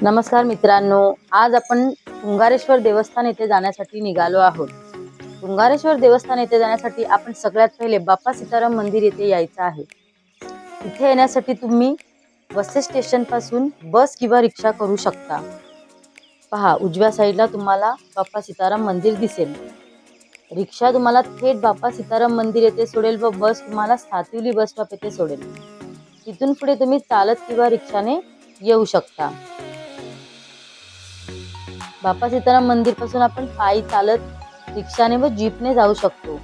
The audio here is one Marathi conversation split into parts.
नमस्कार मित्रांनो, आज आपण तुंगारेश्वर देवस्थान येथे जाण्यासाठी निघालो आहोत। तुंगारेश्वर देवस्थान येथे जाण्यासाठी आपण सगळ्यात पहिले बाप्पा सीताराम मंदिर येथे यायचं आहे। इथे येण्यासाठी तुम्ही वसई स्टेशन पासून बस किंवा रिक्षा करू शकता। पहा, उजव्या साईडला तुम्हाला बाप्पा सीताराम मंदिर दिसेल। रिक्षा तुम्हाला थेट बाप्पा सीताराम मंदिर येथे सोडेल व बस तुम्हाला सातिवली बस स्टॉप येथे सोडेल। तिथून पुढे तुम्ही चालत किंवा रिक्षाने येऊ शकता। बाप्पा सीताराम मंदिर पासून आपण पायी चालत, रिक्षाने व जीपने जाऊ शकतो।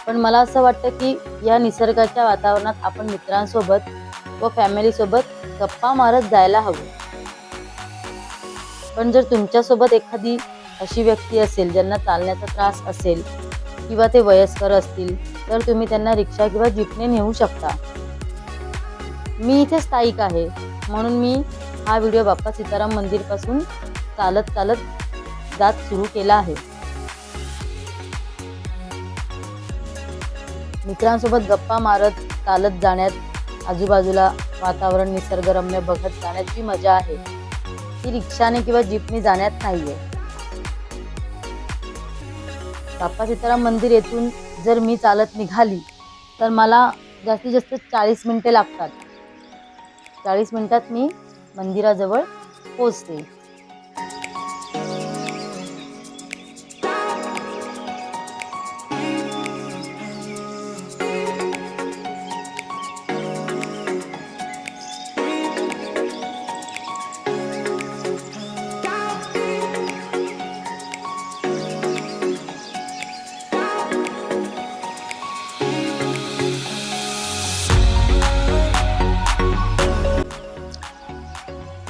पण मला असं वाटतं की या निसर्गाच्या वातावरणात आपण मित्रांसोबत व फॅमिली सोबत गप्पा मारत जायला हवं। पण जर तुमच्या सोबत एखादी अशी व्यक्ती असेल ज्यांना चालण्याचा त्रास असेल किंवा ते वयस्कर असतील तर तुम्ही त्यांना रिक्षा किंवा जीपने नेऊ शकता। मी इथे स्थायिक आहे म्हणून मी हा व्हिडिओ बाप्पा सीताराम मंदिर पासून चालत जात सुरू केला आहे। मित्रांसोबत गप्पा मारत चालत जाण्यात, आजूबाजूला वातावरण निसर्गरम्य बघत जाण्यात जी मजा आहे ती रिक्षाने किंवा जीपने जाण्यात नाहीये। बाप्पा सीताराम मंदिर येथून जर मी चालत निघाली तर मला जास्तीत जास्त 40 मिनिटे लागतात। 40 मिनिटात मी मंदिराजवळ पोहोचते।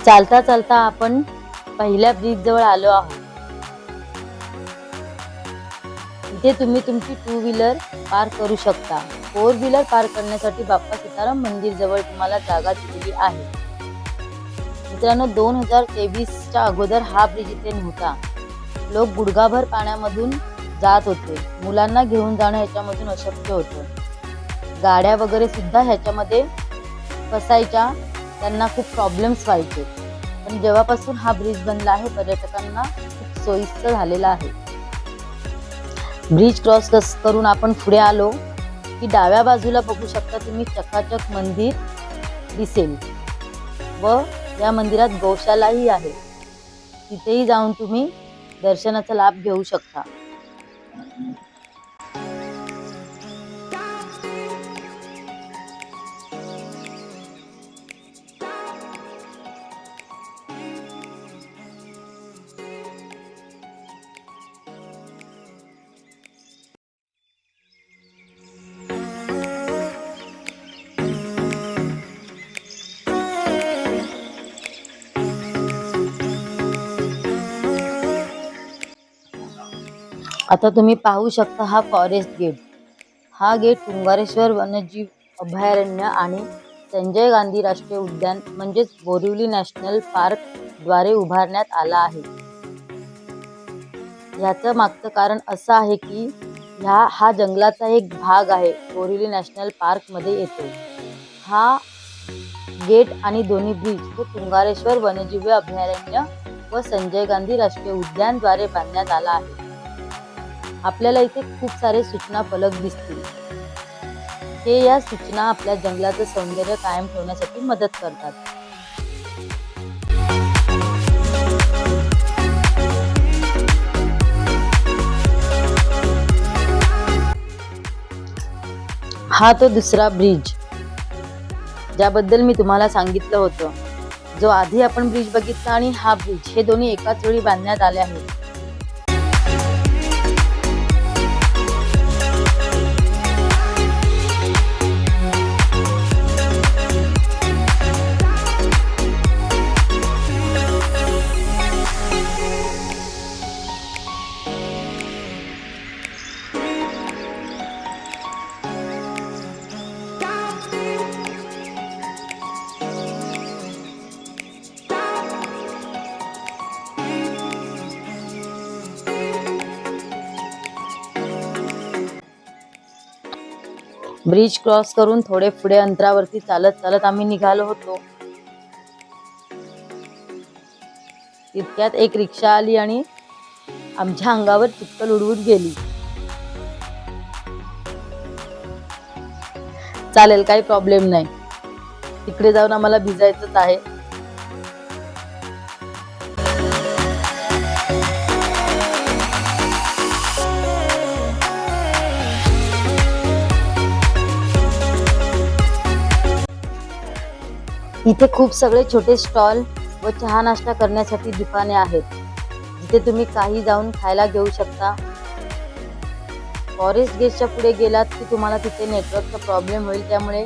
चालता चालता आपण पहिल्या ब्रिज जवळ आलो आहोत। इथे तुम्ही तुमची 2 व्हीलर पार्क करू शकता। 4 व्हीलर पार्क करण्यासाठी बाप्पा सीताराम मंदिर जवळ तुम्हाला जागा दिलेली आहे। मित्रांनो, 2023च्या अगोदर हा ब्रिज इथे नव्हता। लोक गुडघाभर पाण्यामधून जात होते। मुलांना घेऊन जाणं ह्याच्यामधून अशक्य होतं। गाड्या वगैरे सुद्धा ह्याच्यामध्ये फसायच्या, त्यांना खूप प्रॉब्लेम्स व्हायचे। पण जेव्हापासून हा ब्रिज बनला आहे पर्यटकांना खूप सोयीस्कर झालेला आहे। ब्रिज क्रॉस करून आपण पुढे आलो की डाव्या बाजूला बघू शकता तुम्ही चकाचक मंदिर दिसेल व या मंदिरात गौशालाही आहे। तिथेही जाऊन तुम्ही दर्शनाचा लाभ घेऊ शकता। आता तुम्ही पाहू शकता हा फॉरेस्ट गेट। हा गेट तुंगारेश्वर वन्यजीव अभयारण्य आणि संजय गांधी राष्ट्रीय उद्यान म्हणजेच बोरिवली नॅशनल पार्क द्वारे उभारण्यात आला आहे। याचं मागचं कारण असं आहे की हा जंगलाचा एक भाग आहे, बोरिवली नॅशनल पार्क मध्ये येतो। हा गेट आणि दोन्ही ब्रिज हे तुंगारेश्वर वन्यजीव अभयारण्य व संजय गांधी राष्ट्रीय उद्यान द्वारे बांधण्यात आला आहे। आपल्याला इथे खूप सारे सूचना फलक दिसतील। हे या सूचना आपल्या जंगलाचं सौंदर्य कायम ठेवण्यासाठी मदत करतात। हा तो दुसरा ब्रिज ज्याबद्दल मी तुम्हाला सांगितलं होतं। जो आधी आपण ब्रिज बघितला आणि हा ब्रिज हे दोन्ही एकाच वेळी बांधण्यात आले आहेत। ब्रिज क्रॉस करून थोडे पुढे अंतरावरती चालत आम्ही निघालो होतो। तितक्यात एक रिक्षा आली आणि आमच्या अंगावर चिखल उडवून गेली. चालेल, काही प्रॉब्लेम नाही, तिकडे जाऊन आम्हाला भिजायचंच आहे. इथे खूप सगळे छोटे स्टॉल व चहा नाश्ता करण्यासाठी दुकाने आहेत, जिथे तुम्ही काही जाऊन खायला घेऊ शकता. फॉरेस्ट गेटच्या पुढे गेलात की तुम्हाला तिथे नेटवर्कचा प्रॉब्लेम होईल, त्यामुळे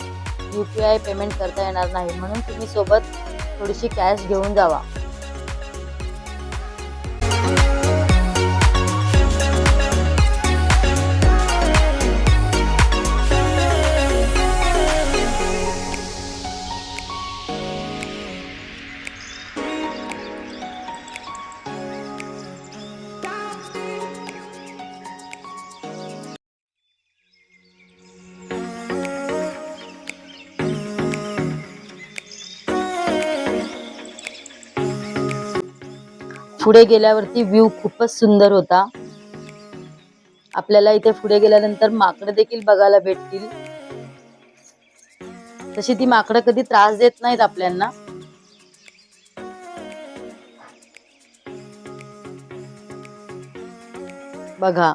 UPI पेमेंट करता येणार नाही, म्हणून तुम्ही सोबत थोडीशी कॅश घेऊन जावा. पुढे गेल्यावरती व्ह्यू खूपच सुंदर होता. आपल्याला इथे पुढे गेल्यानंतर माकडं देखील बघायला भेटतील. तशी ती माकडं कधी त्रास देत नाहीत आपल्याला. बघा.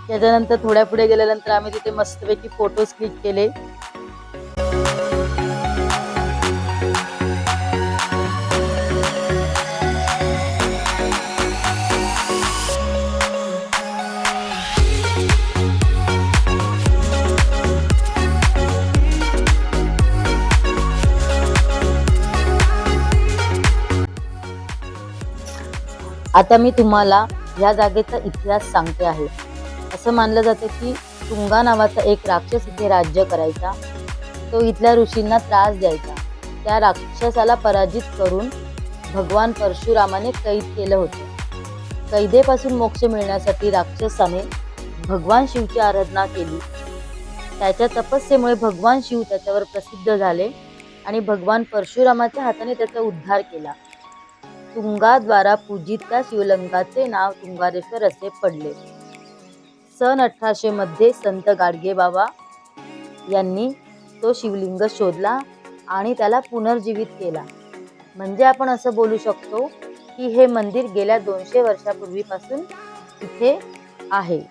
त्याच्यानंतर थोड्या पुढे गेल्यानंतर आम्ही तिथे मस्तपैकी फोटोज क्लिक केले. आता मी तुम्हाला या जागेचा इतिहास सांगते आहे. असं मानलं जातं की तुंगा नावाचा एक राक्षस इथे राज्य करायचा. तो इथल्या ऋषींना त्रास द्यायचा. त्या राक्षसाला पराजित करून भगवान परशुरामाने कैद केलं होतं. कैदेपासून मोक्ष मिळण्यासाठी राक्षसाने भगवान शिवची आराधना केली. त्याच्या तपस्येमुळे भगवान शिव त्याच्यावर प्रसिद्ध झाले आणि भगवान परशुरामाच्या हाताने त्याचा उद्धार केला. तुंगाद्वारा पूजित त्या शिवलिंगाचे नाव तुंगारेश्वर असे पडले. सन 1800 मध्ये संत गाडगे बाबा यांनी तो शिवलिंग शोधला आणि त्याला पुनर्जीवित केला. म्हणजे आपण असं बोलू शकतो की हे मंदिर गेल्या 200 वर्षापूर्वीपासून इथे आहे.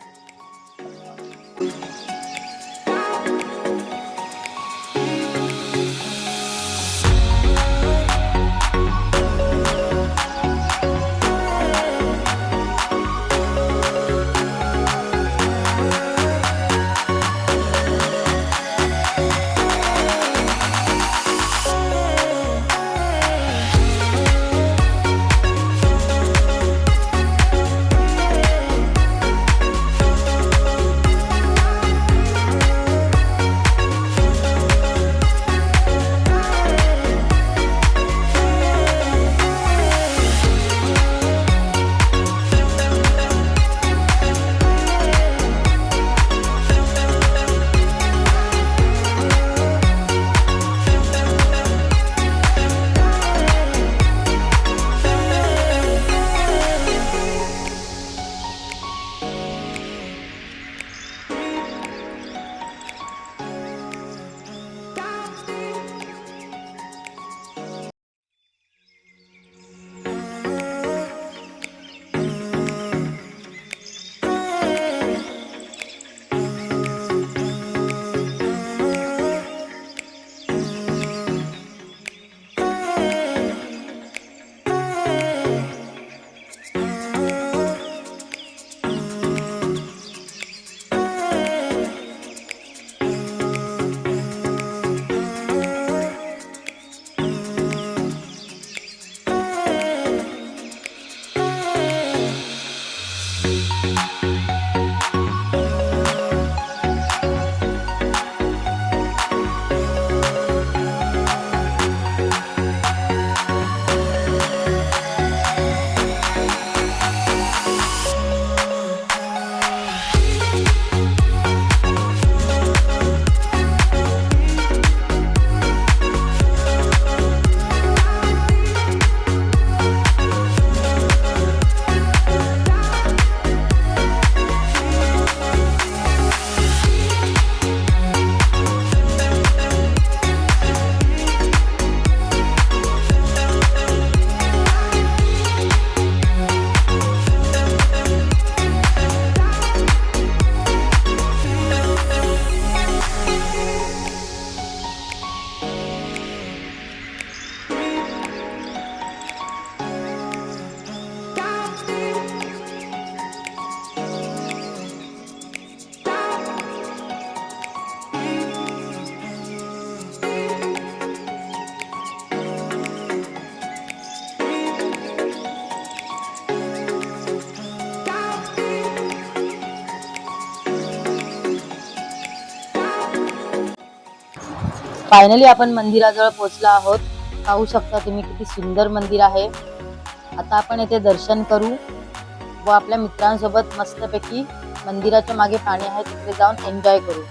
फायनली आपण मंदिराजवळ पोहोचलो आहोत. पाहू शकता तुम्ही किती सुंदर मंदिर आहे. आता आपण येथे दर्शन करू व आपल्या मित्रांसोबत मस्तपैकी मंदिराच्या मागे पाणी आहे तिकडे जाऊन एन्जॉय करू.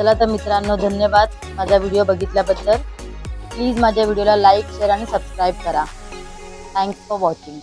चला तर मित्रांनो, धन्यवाद माझा व्हिडिओ बघितल्याबद्दल. प्लीज माझ्या व्हिडिओला लाईक, शेअर आणि सबस्क्राईब करा. Thanks for watching.